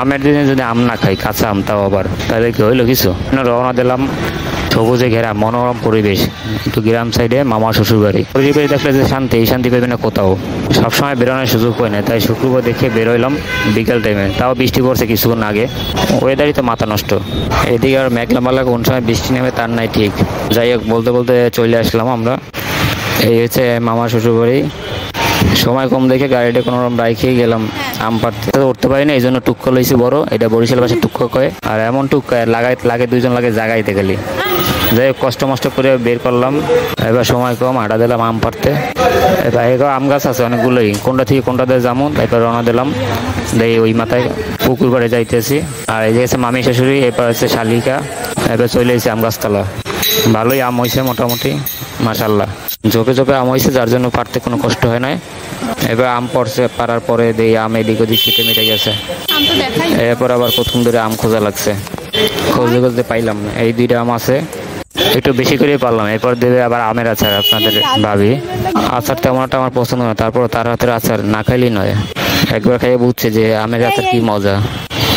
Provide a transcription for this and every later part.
আমের দিনে যদি আম না খাই, কাঁচা আম তাও আবার, তাহলে কি হইলো কিছু? রওনা দিলাম, সবুজে ঘেরা মনোরম পরিবেশ, একটু গ্রাম সাইডে মামা শ্বশুর বাড়ি। পরিবেশ দেখলে যে শান্তি, এই শান্তি পাইবে না কোথাও। সবসময় বেরোনোর সুযোগ পাই না, তাই শুক্রবার দেখে বেরোইলাম বিকেল টাইমে, তাও বৃষ্টি পড়ছে কিছুক্ষণ আগে। ওয়েদারই তো মাথা নষ্ট। এদিকে আর মেঘলা মেলা কোন সময় বৃষ্টি নেমে তার নাই ঠিক। যাই হোক, বলতে বলতে চলে আসলাম আমরা। এই হচ্ছে মামা শ্বশুর বাড়ি। সময় কম দেখে গাড়িটা কোনো রকম বাইকে গেলাম আম পাড়তে। উঠতে পারি না, এই জন্য টুক্কা লইছি বড়, এটা বরিশাল ভাষায় টুক্কা কয়। আর এমন টুক্কা লাগে দুইজন লাগে জাগাইতে গেলি। যাই হোক, কষ্ট মষ্ট করে বের করলাম। এবার সময় কম, আটা দিলাম আম পাড়তে। এবার আম গাছ আছে অনেকগুলোই, কোনটা থেকে কোনটা দিয়ে যাবো, এবার রওনা দিলাম। দেখি ওই মাথায় পুকুর পাড়ে যাইতেছি। আর এই যে আছে মামি শাশুড়ি, এরপর হচ্ছে শালিকা। এবার চলে এসেছি আম গাছতলা। ভালোই আম হয়েছে মোটামুটি, মাশাল্লাহ। ঝোপে ঝোপে আম হয়েছে, যার জন্য পাড়তে কোনো কষ্ট হয় না। এবার আম পড়ছে, পাড়ার পরে দিয়ে আম এদিক ওদিক ছিটে মিটে গেছে। এরপর আবার প্রথম ধরে আম খোঁজা লাগছে, খুঁজতে খুঁজতে পাইলাম না। এই দুইটা আম আছে, একটু বেশি করে পারলাম। এরপর দেবে আবার আমের আচার, আপনাদের ভাবি। আচার তেমন একটা আমার পছন্দ না, তারপর তার হাতের আচার না খাইলেই নয়। একবার খাইয়ে বুঝছে যে আমের আচার কি মজা।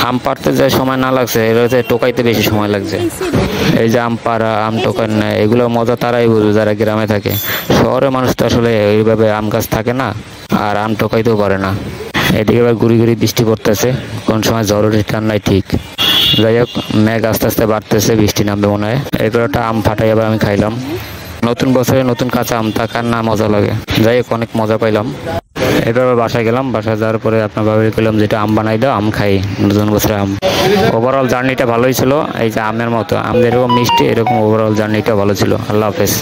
আম পাড়তে যে সময় না লাগছে, এর হচ্ছে টোকাইতে বেশি সময় লাগছে। এই যে আম পাড়া, আম টোকান না, এগুলো মজা তারাই বুঝবে যারা গ্রামে থাকে। শহরের মানুষ তো আসলে ওইভাবে আম গাছ থাকে না, আর আম টোকাইতেও পারে না। এদিকে এবার গুড়ি গুড়ি বৃষ্টি পড়তেছে, কোন সময় জরুরি নাই ঠিক। যাই হোক, মেঘ আস্তে আস্তে বাড়তেছে, বৃষ্টি নামবে মনে হয়। এরপর একটা আম ফাটাই আবার আমি খাইলাম। নতুন বছরে নতুন কাঁচা আম থাকার না মজা লাগে। যাই হোক, অনেক মজা পাইলাম। এরপর বাসায় গেলাম, বাসায় যাওয়ার পরে আপনার বাবাকে বললাম যেটা আম বানাই দাও, আম খাই, নতুন বছরে আম। ওভারঅল জার্নিটা ভালোই ছিল। এই যে আমের মতো আম যেরকম মিষ্টি, এরকম ওভারঅল জার্নিটা ভালো ছিল। আল্লাহ হাফেজ।